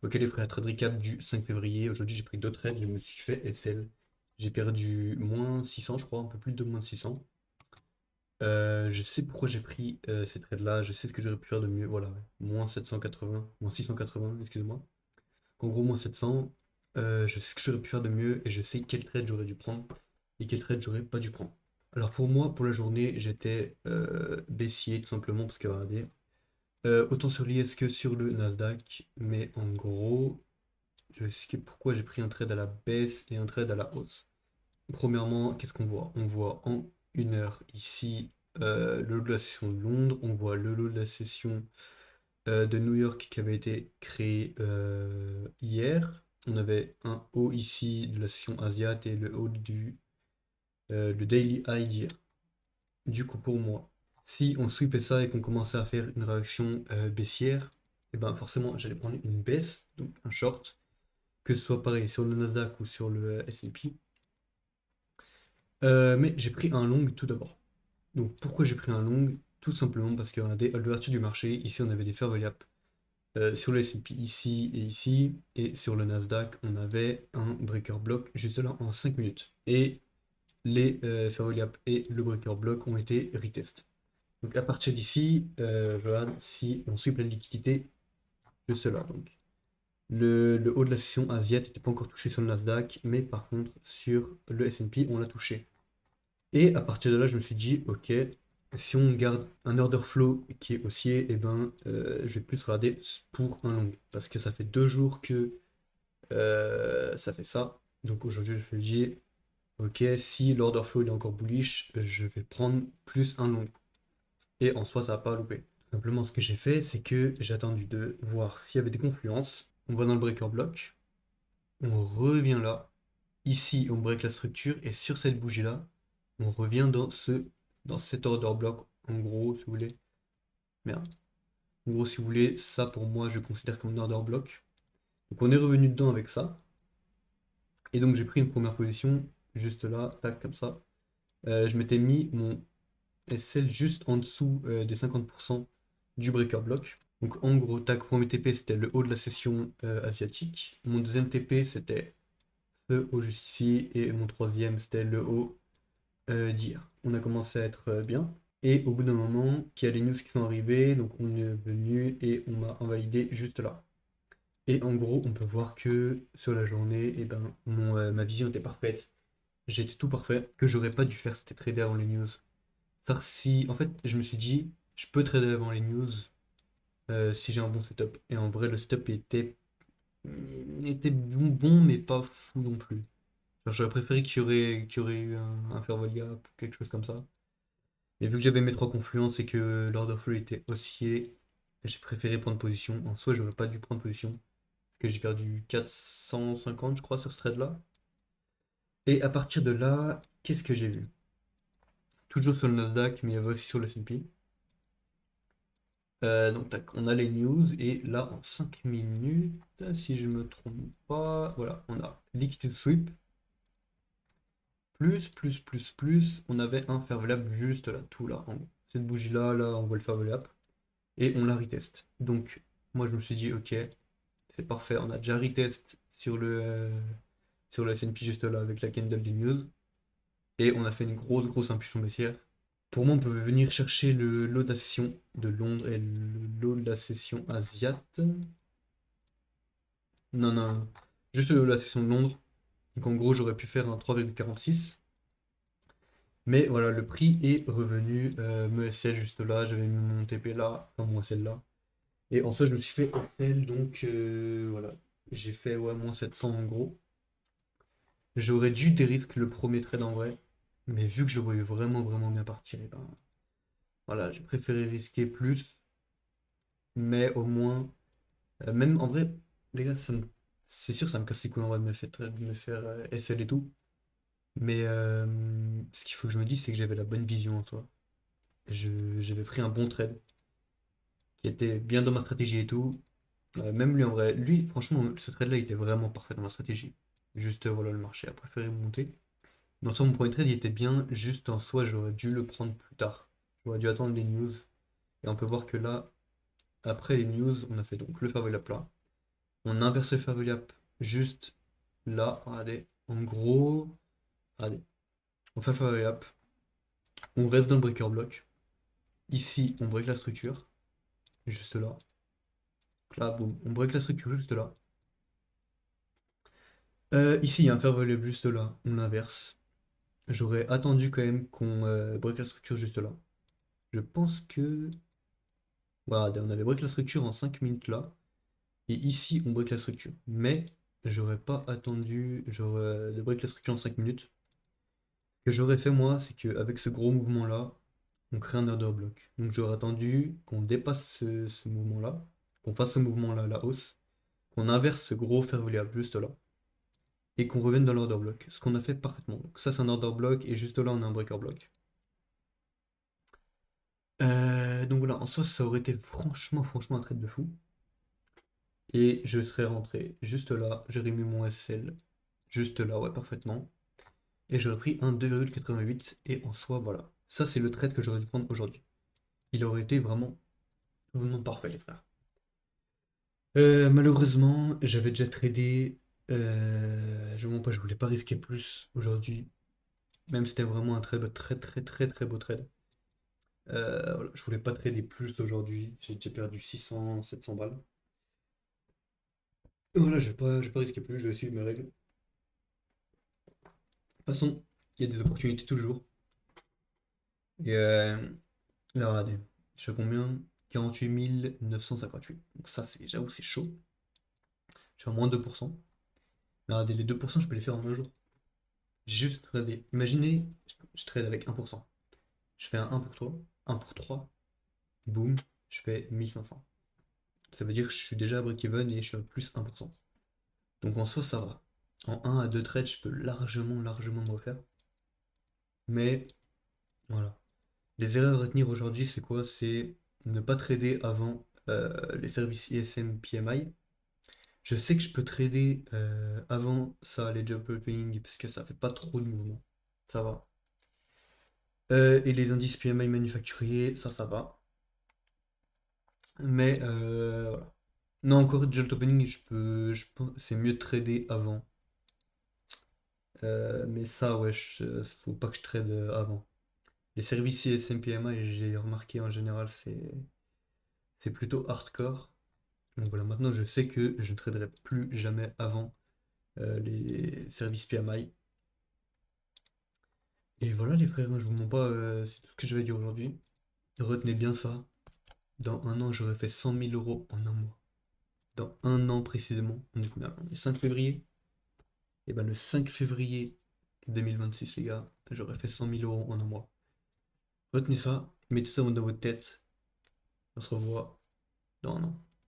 Ok les frères, trade recap du 5 février. Aujourd'hui j'ai pris deux trades, je me suis fait SL. J'ai perdu moins 600 je crois, un peu plus de moins de 600. Je sais pourquoi j'ai pris ces trades là, je sais ce que j'aurais pu faire de mieux. Voilà, ouais. Moins 780, moins 680, excusez-moi. En gros moins 700. Je sais ce que j'aurais pu faire de mieux et je sais quel trade j'aurais dû prendre et quel trade j'aurais pas dû prendre. Alors pour moi, pour la journée, j'étais baissier tout simplement parce que regardez, autant sur l'IS que sur le Nasdaq, mais en gros, je vais expliquer pourquoi j'ai pris un trade à la baisse et un trade à la hausse. Premièrement, qu'est-ce qu'on voit? On voit en une heure ici le lot de la session de Londres, on voit le lot de la session de New York qui avait été créé hier. On avait un haut ici de la session Asiat et le haut le Daily High d'hier. Du coup, pour moi, si on sweepait ça et qu'on commençait à faire une réaction baissière, et ben forcément j'allais prendre une baisse, donc un short, que ce soit pareil sur le Nasdaq ou sur le S&P. Mais j'ai pris un long tout d'abord. Donc pourquoi j'ai pris un long? Tout simplement parce que regardez, à l'ouverture du marché, ici on avait des fair value up. Sur le S&P ici, et sur le Nasdaq, on avait un breaker block juste là en 5 minutes. Et les fair value up et le breaker block ont été retest. Donc à partir d'ici, voilà, si on suit pleine liquidité, juste là. Donc le haut de la session asiatique n'était pas encore touché sur le Nasdaq, mais par contre sur le S&P, on l'a touché. Et à partir de là, je me suis dit, ok, si on garde un order flow qui est haussier, et ben, je vais plus regarder pour un long. Parce que ça fait 2 jours que ça fait ça. Donc aujourd'hui, je me dis, ok, si l'order flow il est encore bullish, je vais prendre plus un long. Et en soi, ça va pas louper. Simplement, ce que j'ai fait, c'est que j'ai attendu de voir s'il y avait des confluences. On va dans le breaker block, on revient là. Ici, on break la structure et sur cette bougie-là, on revient dans cet order block. En gros, si vous voulez, merde. En gros, si vous voulez, ça pour moi, je considère comme un order block. Donc on est revenu dedans avec ça. Et donc j'ai pris une première position juste là, tac, comme ça. Je m'étais mis mon SL juste en dessous des 50% du breaker block. Donc en gros, tac, premier TP c'était le haut de la session asiatique. Mon deuxième TP c'était ce haut juste ici. Et mon troisième c'était le haut d'hier. On a commencé à être bien. Et au bout d'un moment, il y a les news qui sont arrivées, donc on est venu et on m'a invalidé juste là. Et en gros, on peut voir que sur la journée, eh ben, ma vision était parfaite. J'étais tout parfait. Que j'aurais pas dû faire, c'était trader avant les news. Ça, si, en fait, je me suis dit, je peux trader avant les news si j'ai un bon setup. Et en vrai, le setup était bon, mais pas fou non plus. Genre, j'aurais préféré qu'il y aurait eu un fair value gap ou quelque chose comme ça. Mais vu que j'avais mes trois confluences et que l'order flow était haussier, j'ai préféré prendre position. En soi, j'aurais pas dû prendre position. Parce que j'ai perdu 450, je crois, sur ce trade-là. Et à partir de là, qu'est-ce que j'ai vu? Toujours sur le Nasdaq, mais il y avait aussi sur le S&P. Donc tac, on a les news et là en 5 minutes, si je me trompe pas, voilà, on a liquidity sweep, on avait un fair value juste là, tout là, en haut. Cette bougie là, on voit le fair value et on la retest. Donc moi je me suis dit ok, c'est parfait, on a déjà retest sur le S&P juste là avec la candle des news et on a fait une grosse impulsion baissière. Pour moi, on peut venir chercher le lot de la session de Londres et le lot de la session Asiat. Non, juste le lot de la session de Londres. Donc en gros, j'aurais pu faire un 3,46. Mais voilà, le prix est revenu me SL juste là. J'avais mis mon TP là, enfin mon SL là. Et en soi, je me suis fait SL, donc voilà. J'ai fait ouais, moins 700 en gros. J'aurais dû dérisquer le premier trade en vrai. Mais vu que je voulais vraiment bien partir, et ben voilà, j'ai préféré risquer plus. Mais au moins, même en vrai, les gars, c'est sûr, ça me casse les couilles en vrai de me faire SL et tout. Mais ce qu'il faut que je me dise, c'est que j'avais la bonne vision en soi. J'avais pris un bon trade qui était bien dans ma stratégie et tout. Même lui en vrai, lui, franchement, ce trade-là, il était vraiment parfait dans ma stratégie. Juste, voilà, le marché a préféré monter. Dans le sens, mon premier trade, il était bien. Juste en soi, j'aurais dû le prendre plus tard. J'aurais dû attendre les news. Et on peut voir que là, après les news, on a fait donc le fair value plat. On inverse le fair value gap juste là, regardez. En gros, regardez. On fait le fair value gap. On reste dans le breaker block. Ici, on break la structure. Juste là. Donc là, boum. On break la structure juste là. Ici, il y a un fair value gap juste là. On l'inverse. J'aurais attendu quand même qu'on break la structure juste là. Je pense que... Voilà, on avait break la structure en 5 minutes là. Et ici, on break la structure. Mais j'aurais pas attendu de break la structure en 5 minutes. Ce que j'aurais fait moi, c'est qu'avec ce gros mouvement là, on crée un order block. Donc j'aurais attendu qu'on dépasse ce mouvement là, qu'on fasse ce mouvement là à la hausse, qu'on inverse ce gros fair value gap juste là, et qu'on revienne dans l'order block. Ce qu'on a fait parfaitement. Donc ça c'est un order block, et juste là on a un breaker block. Donc voilà, en soi ça aurait été franchement un trade de fou. Et je serais rentré juste là, j'aurais mis mon SL juste là, ouais, parfaitement. Et j'aurais pris un 2,88, et en soi, voilà. Ça, c'est le trade que j'aurais dû prendre aujourd'hui. Il aurait été vraiment parfait, les frères. Malheureusement, j'avais déjà tradé. Je mens pas, je voulais pas risquer plus aujourd'hui. Même si c'était vraiment un très beau trade. Voilà, je voulais pas trader plus aujourd'hui. J'ai déjà perdu 600, 700 balles. Voilà, je vais pas risquer plus, je vais suivre mes règles. De toute façon, il y a des opportunités toujours. Et là, regardez, je fais combien? 48 958. Donc ça, j'avoue, c'est chaud. Je suis à moins 2%. Mais regardez, les 2%, je peux les faire en un jour. J'ai juste tradé. Imaginez, je trade avec 1%. Je fais un 1 pour toi, un pour 3. Boum, je fais 1500. Ça veut dire que je suis déjà à break-even et je suis à plus 1%. Donc en soi, ça va. En 1 à 2 trades, je peux largement me refaire. Mais voilà. Les erreurs à retenir aujourd'hui, c'est quoi? C'est ne pas trader avant les services ISM PMI. Je sais que je peux trader avant ça, les job opening, parce que ça fait pas trop de mouvement. Ça va. Et les indices PMI manufacturiers, ça va. Mais voilà. Non, encore job opening, je pense, c'est mieux de trader avant. Mais ça, ouais, faut pas que je trade avant. Les services ISM PMI, j'ai remarqué en général, c'est plutôt hardcore. Donc voilà, maintenant je sais que je ne traderai plus jamais avant les services PMI. Et voilà les frères, je vous mens pas, c'est tout ce que je vais dire aujourd'hui. Retenez bien ça. Dans un an, j'aurai fait 100 000 euros en un mois. Dans un an précisément. On est combien? On est 5 février. Et ben le 5 février 2026, les gars, j'aurai fait 100 000 euros en un mois. Retenez ça, mettez ça dans votre tête. On se revoit dans un an.